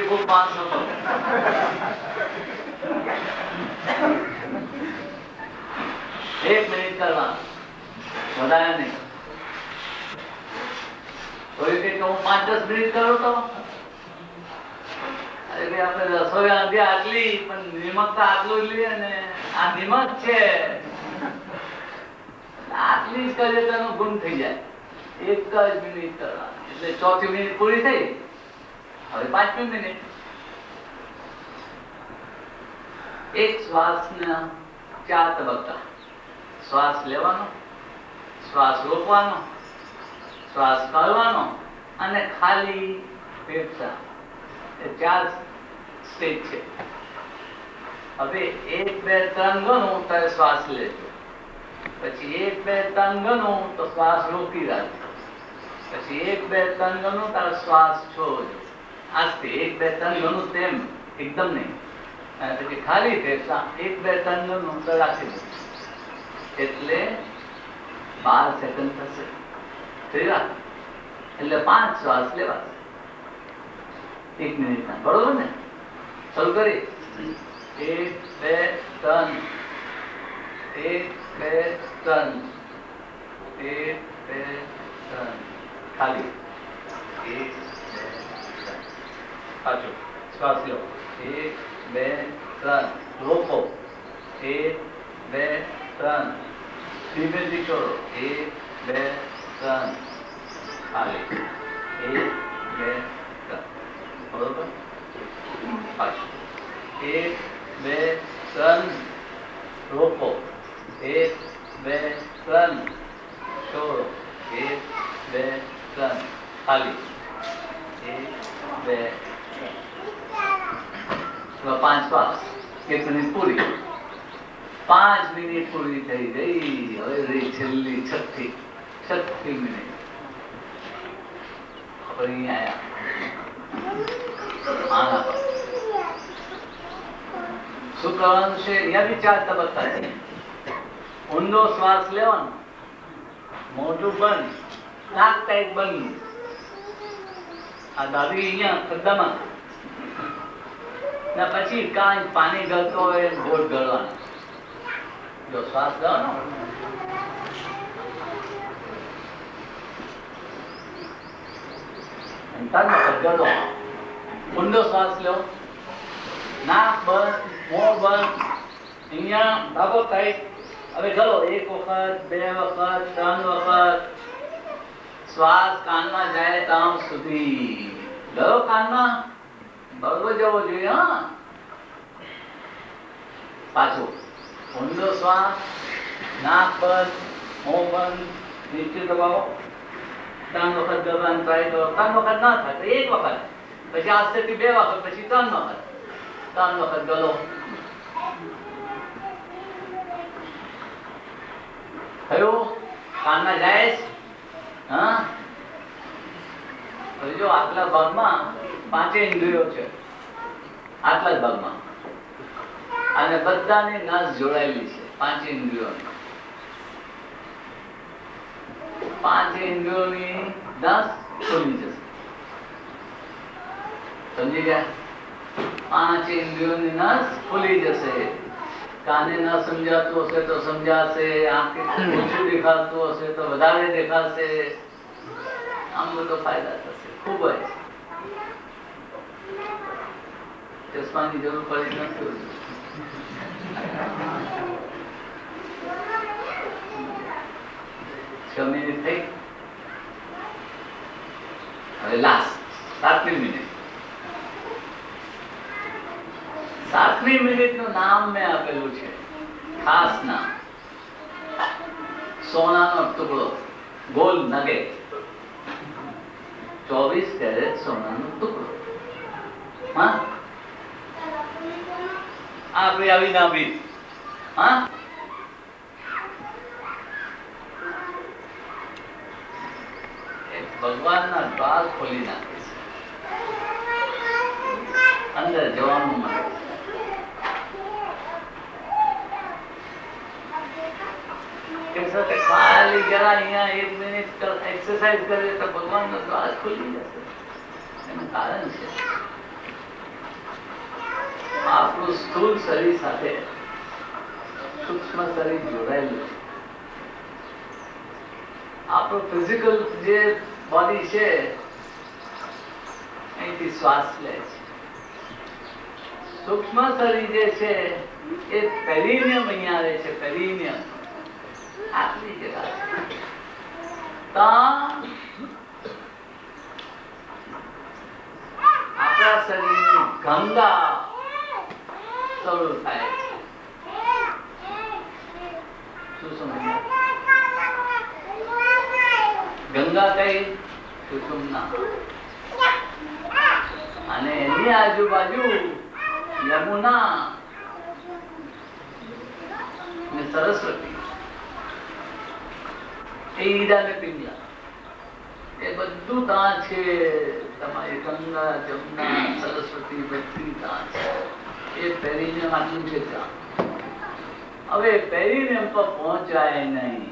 ખૂબ 500 1 મિનિટ કરવાનું, વધારે નહીં. કોઈ કે હું 5-10 મિનિટ કરું તો આપણે રસોઈ આંધી આટલી પણ નિમક તો આટલું લઈએ ને આ નિમક છે આટલી આટલી જ કરીએ તો એનો ગુમ થઈ જાય. એક જ મિનિટ કરવાની. એટલે ચોથી મિનિટ પૂરી થઈ. હવે 5મી મિનિટ. એક શ્વાસના 4 તબક્કા. શ્વાસ લેવાનો, શ્વાસ રોકવાનો, શ્વાસ કાઢવાનો અને ખાલી ફેફસા. એ 4 સ્ટેજ છે. હવે 1 2 3 ગણો ત્યારે શ્વાસ લેજો. પછી 1 2 3 ગણો તો શ્વાસ રોકી રાખજો. પછી 1 2 3 ગણો ત્યારે શ્વાસ છોડજો. આસ્તે 1 2 3 ગણો તેમ એકદમ નહીં. અને પછી ખાલી ફેફસા 1 2 3 ગણો તો રાખી દો. એટલે 12 સેકન્ડ થશે. થયા એટલે 5 શ્વાસ લેવા 1 મિનિટના. બરોબર ને? શરૂ કરી. 1 2 3 1 2 3 1 2 3 ખાલી 1 2 3 પાછો શ્વાસ લો. 1 2 3 રોકો. 1 2 3 ધીમેથી છોડો. 1 2 3 ખાલી 1 2 3. બરોબર? પાછું 1 2 3 રોકો. 1 2 3 છોડો. 1 2 3 ખાલી 1 2 3. 5 શ્વાસ. 1 મિનિટ પૂરી. 5 મિનિટ પૂરી થઈ ગઈ. હવે રહી છેલ્લી છઠ્ઠી મિનિટ. ફરી આયા આના પર. શું કરવાનું છે? અહીંયા બી 4 તબક્કા છે. ઊંડો શ્વાસ લેવાનો, મોઢું બંધ, નાક ટાઈટ બંધ. આ દાદી અહીંયા ખદ્દામાં. ને પછી કાંઈ પાણી ગળતો હોય ગોળ ગળવાનો. જો શ્વાસ લેવાનો, ગળો. ઊંડો શ્વાસ લો. નાક બંધ, મોં બંધ. અહીંયા ડાબો ટાઈટ. હવે ગળો. 1 વખત 2 વખત 3 વખત. શ્વાસ કાનમાં જાય ત્યાં સુધી ગળો કાનમાં બરોબર જવો જોઈએ. હા, પાછું ઊંડો શ્વાસ, નાક બંધ, મોં બંધ, નીચે દબાવો. 3 વખત ગળવાનું ટ્રાય કરો. 3 વખત ના થાય તો 1 વખત, પછી આસ્તેથી 2 વખત, પછી 3 વખત. 3 વખત ગળો. થયું? કાનમાં જાય? હા. હવે જો આટલા ભાગમાં 5 ઇન્દ્રિયો છે. આટલા જ ભાગમાં. અને બધાની નસ જોડાયેલી છે 5 ઇન્દ્રિયોની. 5 ઇન્દ્રિયોની નસ ખુલી જશે. સમજી ગયા? 5 ઇન્દ્રિયોની નસ ખુલી જશે. કાને ન સમજાતું હશે તો સમજાશે. આંખે ઓછું દેખાતું હશે તો વધારે દેખાશે. આમ બધો ફાયદા થશે. ખૂબ જ ચશ્માની જરૂર પડી નથી. 6 મિનિટ થઈ. હવે લાસ્ટ 7મી મિનિટ. 7મી મિનિટનું નામ મેં આપેલું છે, ખાસ નામ. સોનાનો ટુકડો, ગોલ નગેટ. 24 કેરેટ સોનાનો ટુકડો. હા, આપણે આવી ના બી. હા, ભગવાનના દ્વાર ખોલી નાખે છે. અંદર જવાનું મળે. ખાલી જરા અહીંયા 1 મિનિટ એક્સરસાઇઝ કરીએ તો ભગવાનનો દ્વાર ખુલી જશે. એનું કારણ છે આપણું સ્થૂળ શરીર સાથે સૂક્ષ્મ શરીર જોડાયેલું છે. આપણું ફિઝિકલ જે બોડી છે અહીંથી શ્વાસ લે છે. સૂક્ષ્મ શરીર જે છે એ પેરિનિયમ અહીંયા આવે છે. પેરિનિયમ આટલી જગ્યા ત્યાં આપણા શરીરની ગંગા શરૂ થાય છે. શું સમજ્યા? ગંગા કઈ? સુષુમ્ના. અને એની આજુબાજુ યમુના ને સરસ્વતી, એ ઈડા ને પિંગલા, એ બધું ત્યાં છે. તમારી ગંગા જમુના સરસ્વતી બધી ત્યાં છે. એ પેરીને આટલું છે ત્યાં. હવે પેરીને પર પહોંચાય નહીં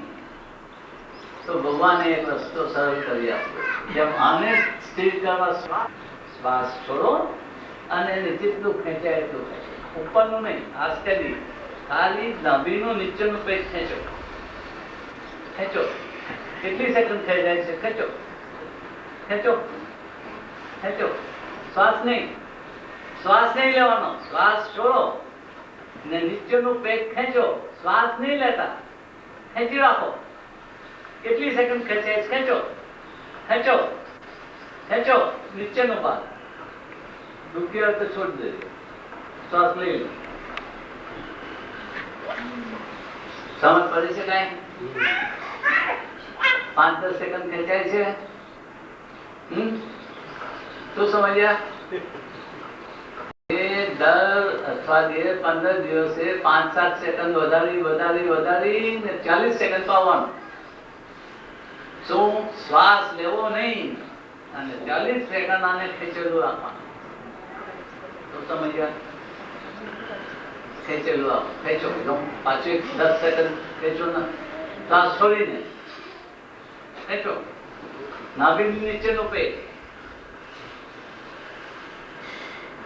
તો ભગવાને એક રસ્તો સરળ કરી આપ્યો. જેમ આને સ્થિર કરવા શ્વાસ છોડો અને એને જેટલું ખેંચાય એટલું ખેંચો. ઉપરનું નહીં, ખાસ કરી ખાલી નાભીનું નીચેનું પેટ ખેંચો. ખેંચો. કેટલી સેકન્ડ ખેંચાય છે? ખેંચો ખેંચો ખેંચો. શ્વાસ નહીં લેવાનો. શ્વાસ છોડો ને નીચેનું પેટ ખેંચો. શ્વાસ નહીં લેતા, ખેંચી રાખો. કેટલી સેકન્ડ ખેંચાય છે? ખેંચો ખેંચો ખેંચો. નીચેનો ભાગ દુખી હોય તો છોડી દેજો. શ્વાસ લઈ લો. સમજ પડે છે? કઈ 5-10 સેકન્ડ ખેંચાય છે. શું સમજ્યા? એ દર અઠવાડિયે 15 દિવસે 5-7 સેકન્ડ વધારી ને 40 સેકન્ડ પાવાનું. શું? શ્વાસ લેવો નહીં અને 40 સેકન્ડ આને ખેંચેલું રાખવાનું. તો સમજ્યા? ખેંચેલું રાખો. ખેંચો. પાછું 10 સેકન્ડ ખેંચો ને શ્વાસ છોડીને ખેંચો. નાભી નીચેનો પેટ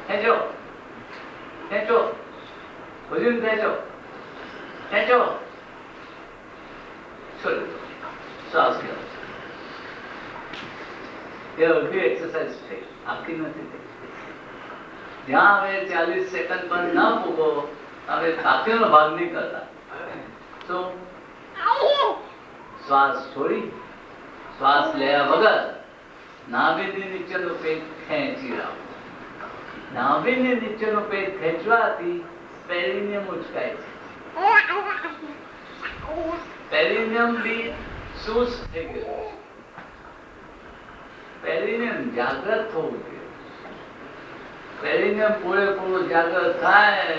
ખેંચો ખેંચો. ભૂજન ખેંચો ખેંચો. છોડી દો. શ્વાસ લેવો. એ અડધી એક્સરસાઇઝ થઈ, આખી નથી થઈ. જ્યાં હવે 40 સેકન્ડ પર ન પૂગો હવે બાકીનો ભાગ નહીં કરતા. તો શ્વાસ છોડી શ્વાસ લેવા વગર નાભીની નીચેનું પેટ ખેંચી રાખો. નાભીની નીચેનું પેટ ખેંચવાથી પેરિનિયમ ઉચકાય છે. પેરિનિયમ બી શુષ્ક થઈ ગયું. પેરિનિયમ જાગ્રત થવું જોઈએ. પેરિનિયમ પૂરેપૂરું જાગ્રત થાય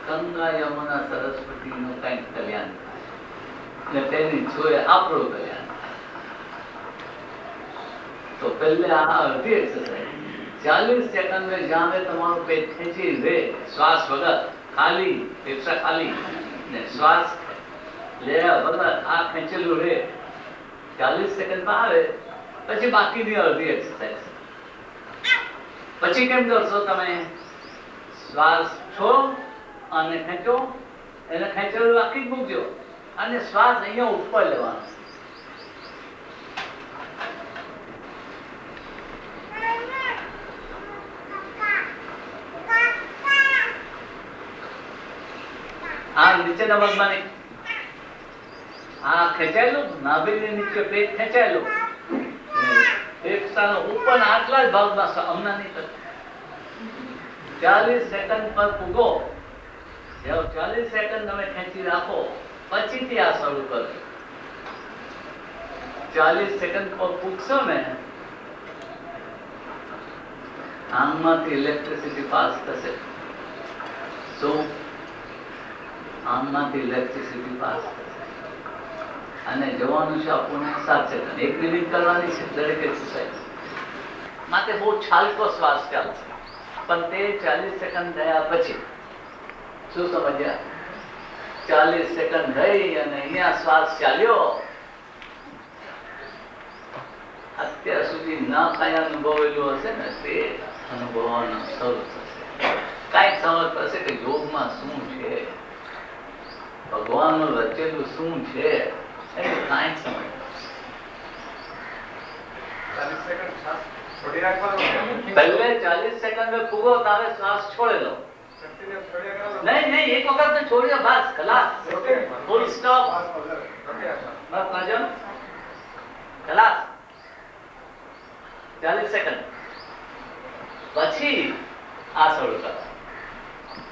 ગંગા યમુના સરસ્વતી નું કઈક કલ્યાણ થાય ને તેની જોડે આપણું કલ્યાણ થાય. તો પહેલે આ અડધી એક્સરસાઇઝ 40 સેકન્ડ में જ્યાં તમારું પેટ ખેંચી લે શ્વાસ વગર, ખાલી ફેફસા ખાલી ને શ્વાસ લેવા વગર આ ખેંચેલું રે 40 સેકન્ડ માં આવે. પછી બાકીની અડધી એક્સરસાઇઝ. પછી કેમ કરશો તમે? શ્વાસ છોડો અને ખેંચો. એને ખેંચેલું રાખી જ મૂકજો અને શ્વાસ અહીંયા ઉપર લેવાનો. આ નીચેના ભાગમાં નહીં. આ ખેંચાયેલું નાભીની નીચે પેટ ખેંચાયેલું ફેફસાનો ઉપર આટલા જ ભાગમાં હમણાં નહીં થતું. 40 સેકન્ડ પર પૂગો. 40 સેકન્ડ તમે ખેંચી રાખો પછીથી આ શરૂ કરો. 40 સેકન્ડ પર પૂગશો ને આંગમાંથી ઇલેક્ટ્રિસિટી પાસ થશે. શું? આંગમાંથી ઇલેક્ટ્રિસિટી પાસ થશે. અને જવાનું છે આપણને 7 સેકન્ડ. 1 મિનિટ કરવાની છે દરેક એક્સરસાઇઝ માટે. બહુ છાલકો શ્વાસ ચાલશે પણ તે 40 સેકન્ડ થયા પછી. શું સમજ્યા? 40 સેકન્ડ થઈ અને અહીંયા શ્વાસ ચાલ્યો. અત્યાર સુધી ના કાંઈ અનુભવેલું હશે ને તે અનુભવવાનું શરૂ થશે. કાંઈક સમજ પડશે કે યોગમાં શું છે, ભગવાનનું રચેલું શું છે, એટલે કાંઈક સમજ પડશે. પહેલે 40 સેકન્ડ પૂરો તારે શ્વાસ છોડેલો નહીં. એક વખત છોડ્યો બસ, ખલાસ, ફૂલ સ્ટોપ. બસ કરજો ખલાસ 40 સેકન્ડ પછી આ શરૂ કરો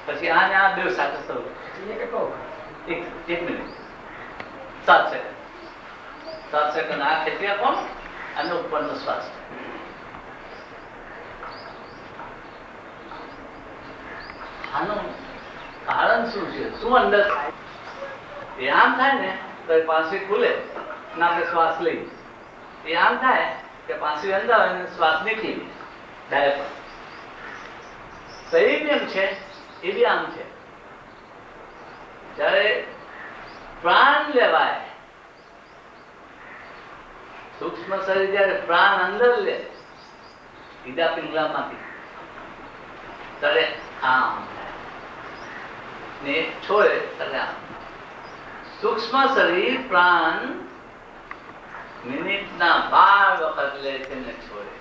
પછી આને આ બે સાથે શરૂ કરો એક મિનિટ 7 સેકન્ડ 7 સેકન્ડ આ ખેંચી આપો અને ઉપરનો શ્વાસ આનું કારણ શું છે શું અંદર એ આમ થાય ને તો પાંસળી ખુલે ના આપણે શ્વાસ લઈ એ આમ થાય કે પાંસળી અંદર અને શ્વાસ નીકળી ડાયરેક્ટ શરીર એમ છે એ બી આમ છે જ્યારે પ્રાણ લેવાય સૂક્ષ્મ શરીર જયારે પ્રાણ અંદર લે સીધા પિંગલામાંથી ત્યારે આમ ને છોડે ત્યારે આમ સૂક્ષ્મ શરીર પ્રાણ મિનિટના 12 વખત લે છે ને છોડે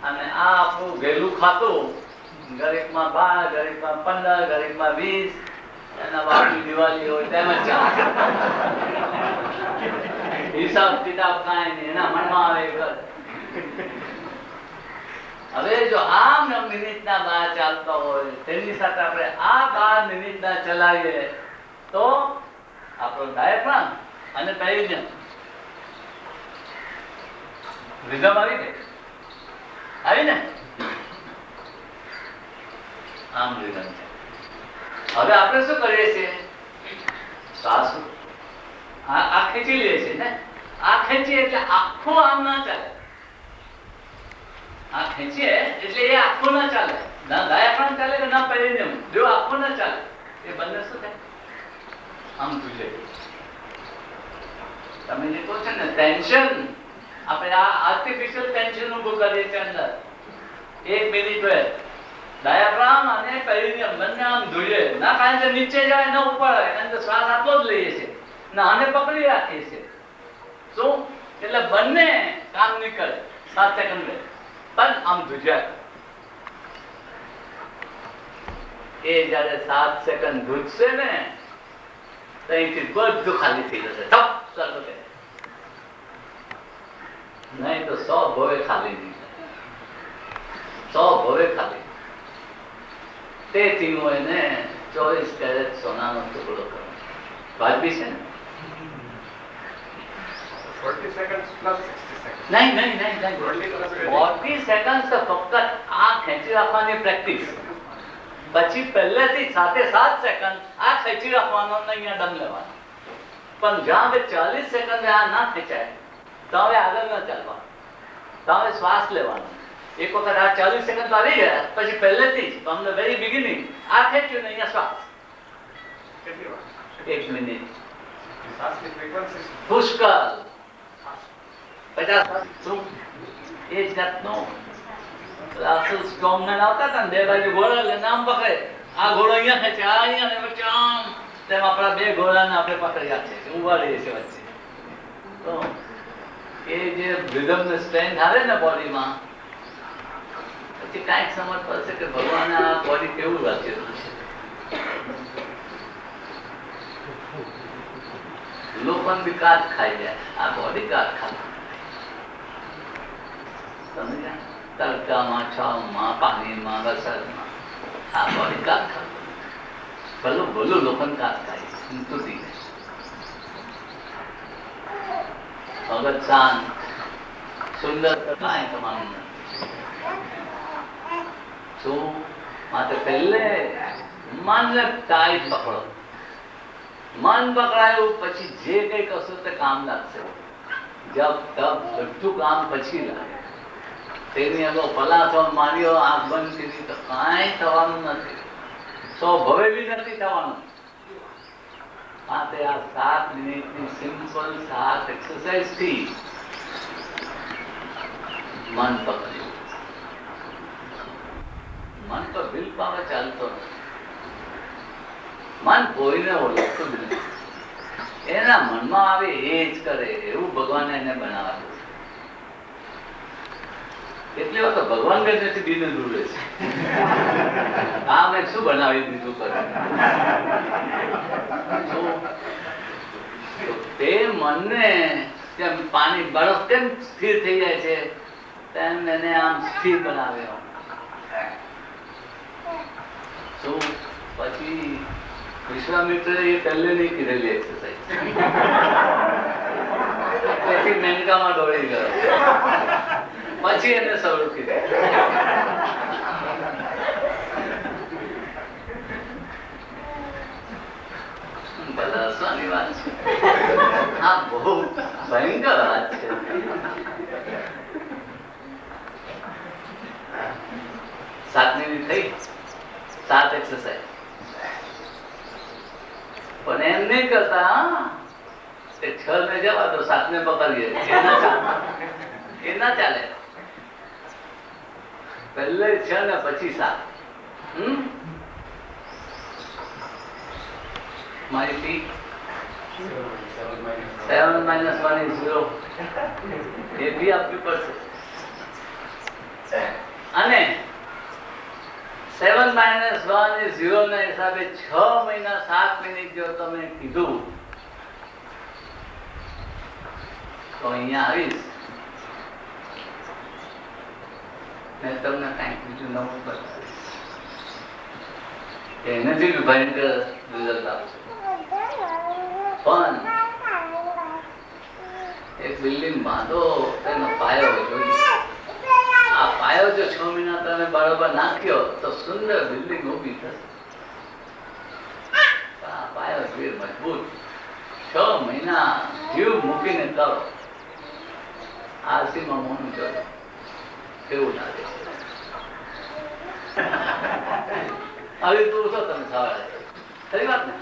અને આ આપણું વહેલું ખાતું ગરીબમાં 12 ગરીબમાં 15 ગરીબમાં 20 એના બાપની દિવાળી હોય તેમ જ ચાલે હિસાબ કિતાબ કાંઈ નહીં એના મનમાં આવે હવે જો આમ મિનિટના 12 ચાલતા હોય તેની સાથે આપણે આ 12 મિનિટના ચલાવીએ તો આપણો ડાયાફ્રામ અને પેરિનિયમ રિધમ આવી ગઈ આવી ને આમ રિધમ છે હવે આપણે શું કરીએ છીએ શ્વાસ આ ખેંચી લે છે ને આ ખેંચીએ એટલે આખું આમ ના ચાલે આ ખેંચીએ એટલે એ આખું ના ચાલે ના ડાયાફ્રામ ચાલે કે ના પેરિનિયમ જો આખું ના ચાલે એ બંને શું થાય આમ ઝૂલે તમે જે કહો છો ને ટેન્શન આપણે આ આર્ટિફિશિયલ ટેન્શન ઉભું કરીએ છીએ અંદર 1 મિનિટ હોય ડાયાફ્રામ અને પેરિનિયમ બંને આમ ઝૂલે ના કારણ કે નીચે જાય ના ઉપર આવે કારણ કે શ્વાસ આટલો જ લઈએ છીએ ના આને પકડી રાખીએ છીએ શું એટલે બંને કામ નીકળે 7 સેકન્ડ પણ આમ ધ્રુજ્યા એ જયારે 7 સેકન્ડ ધ્રુજશે ને તો અહીંથી બધું ખાલી થઈ જશે થપ ચાલુ કે નહીં તો 100 ભોવે ખાલી નહીં 100 ભોવે ખાલી તેથી હું એને 24 કેરેટ સોનાનો ટુકડો કરું વાજબી છે ને 40 seconds plus 60 seconds. નહીં 40 સેકન્ડ તો ફક્ત આ ખેંચી રાખવાની પ્રેક્ટિસ પછી પહેલેથી 7 સેકન્ડ આ ખેંચી રાખવાનો અહીંયા દમ લેવાનો પણ જ્યાં હવે 40 સેકન્ડ આ ના ખેંચાય તો હવે આગળ ન ચાલવાનું તો હવે શ્વાસ લેવાનો એક વખત આ 40 સેકન્ડ આવી ગયા પછી પહેલેથી જ તમને વેરી બિગિનિંગ આ ખેંચ્યું ને અહીંયા શ્વાસ કેટલી વાર 1 મિનિટ શ્વાસની ફ્રીક્વન્સી પુષ્કળ 50 શું એ જ જાતનો અસલ સ્ટ્રોંગમેન આવતા હતા ને બે બાજુ ઘોડા એટલે નામ પકડે આ ઘોડો અહીંયા ખેંચે આ અહીંયા ને વચ્ચે આમ તેમ આપણા બે ઘોડાને આપણે પકડ્યા છે ઉભા રહીએ છીએ વચ્ચે તો એ જે રિધમને સ્ટ્રેન્થ આવે ને બોડીમાં પછી કાંઈક સમજ પડશે કે ભગવાને આ બોડી કેવું રાખ્યું છે લોકોને બી કાચ ખાઈ જાય આ બોડી કાચ ખાય સમજ્યા તડકામાં છાવમાં પાણીમાં વરસાદમાં આ બોડી કાચ ખાય ભલું ભલું લોકોને કાચ ખાય તૂટી જાય ભગત શાંત સુંદર કાંઈ તમારું નથી શું માટે પહેલે મનને ટાઈટ પકડો મન પકડાયું પછી જે કઈ કરશો તે કામ લાગશે જબ તબ બધું કામ પછી લાગે તેની આગળ પલાથો માર્યો આંખ બંધ કરી તો કાંઈ થવાનું નથી 100 ભવે બી નથી થવાનું માટે આ 7 મિનિટની સિમ્પલ 7 એક્સરસાઇઝ થી મન પકડ્યું મન તો બિલ પાવે ચાલતો નથી મન કોઈને ઓળખતું જ નથી એના મનમાં આવે એ જ કરે એવું ભગવાને એને બનાવ્યું એટલે તો ભગવાન કે નથી દિને દૂરે છે આ મેં શું બનાવી દીધું કરે મનને જેમ પાણી બરફ કેમ સ્થિર થઈ જાય છે તેમ એને આમ સ્થિર બનાવ્યો. શું પછી વિશ્વામિત્ર એ પહેલે નહીં કીધેલી એક્સરસાઇઝ, પછી મેનકામાં દોડી ગયો, પછી એને શરૂ કીધું. બધા હસવાની વાત છે, આ બહુ ભયંકર વાત છે. સાતમી થઈ 7 એક્સરસાઇઝ, પણ એમ નહીં કરતા કે 6 ને જવા દો 7 ને પકડીએ, એ ના ચાલે. પહેલે 6 ને પછી 7. મારી ફી 7 - 1 is 0, એ બી આપવી પડશે. અને 7 - 1 is 0 ના હિસાબે 6 મહિના 7 મિનિટ જો તમે કીધું તો અહીંયા આવીશ ને તમને કંઈક બીજું નવું પડશે, એનાથી બી ભયંકર રિઝલ્ટ આવશે. પણ એક બિલ્ડિંગ બાંધો તેનો પાયો જોઈએ. આ પાયો જો 6 મહિના તમે બરોબર નાખ્યો તો સુંદર બિલ્ડિંગ ઊભી થશે. આ પાયો જોઈએ મજબૂત. 6 મહિના જીવ મૂકીને કરો. આરસીમાં મોનું ચલો કેવું લાગે? હવે તું છો તમે સવારે, ખરી વાત ને?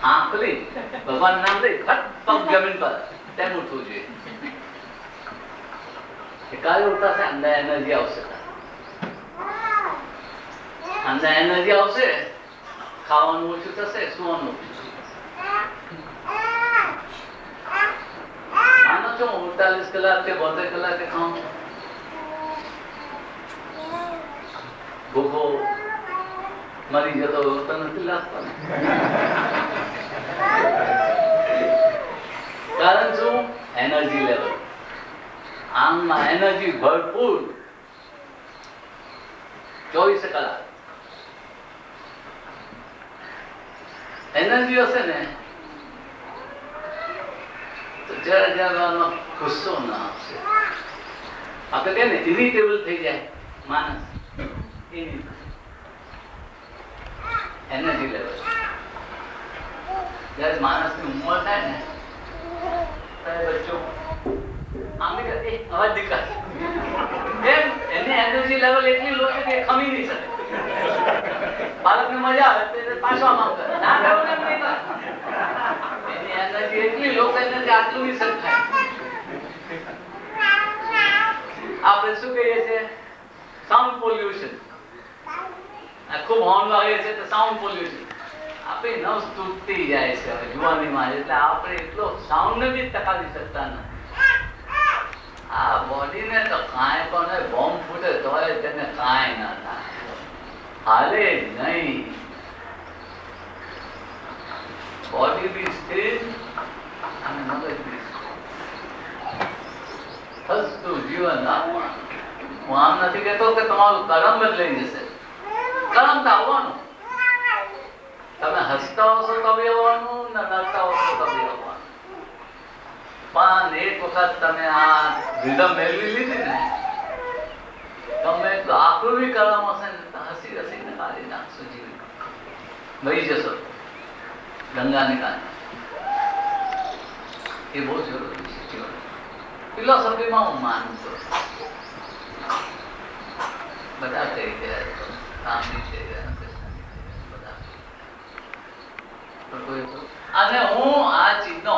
હા ખુલી ભગવાન નામ લઈ ફટ પગ જમીન પર તેમ ઉઠવું જોઈએ. કાલે ઉઠાશે અંદર એનર્જી આવશે, અંદર એનર્જી આવશે, ખાવાનું ઓછું થશે, સુવાનું ઓછું થશે. માનો છો 48 કલાક કે 72 કલાકે ખાઉં, ભૂખો મરી જતો તો નથી લાગતો ને. કારણ શું? Energy level. આમમાં એનર્જી ભરપૂર 24 કલાક એનર્જી હશે ને તો જરા ગુસ્સો ના આવશે. આપણે કહે ને ઇરિટેબલ થઈ જાય માણસ, એનર્જી લેવલ. જયારે માણસની ઉંમર થાય ને ત્યારે બચ્ચો અવાજ નીકળે, એની એનર્જી લેવલ એટલી લો છે કે ખમી નહીં શકે. બાળકને મજા આવે તો પાછો આમ કરે, ના કરવું એમ નહીં કરે. એની એનર્જી એટલી લો છે કે આટલું બી શકાય. આપણે શું કહીએ છીએ? Sound pollution. ખૂબ હોર્ન વાગે છે તો સાઉન્ડ પોલ્યુશન. આપણી નસ તૂટતી જાય છે હવે જુવાનીમાં, એટલે આપણે એટલો સાઉન્ડને બી ટકાવી શકતા નથી. આ બોડીને તો કાંઈ પણ બોમ્બ ફૂટે તોય તેને કાંઈ ના થાય, હાલે નહીં. બોડી બી સ્થિર અને મગજ બી હસતું જીવન આપવાનું. હું આમ નથી કહેતો કે તમારું કર્મ બદલાઈ જશે, કર્મ તો આવવાનું. તમે હસતા હશો તો બી આવવાનું, ને નડતા હશો તો બી આવવાનું. પણ એક વખત તમે આ રીધમ મેળવી લીધી ને, તમે આખું બી કર્મ હશે ને તો હસી હસીને કાઢી નાખશો, જીવી વહી જશો ગંગાને કાંઠે. એ બહુ જરૂરી છે જીવન. ફિલોસોફીમાં હું માનું છું બધા થઈ ગયા, રામજી થઈ ગયા, કૃષ્ણ બધા. અને હું આ ચીજનો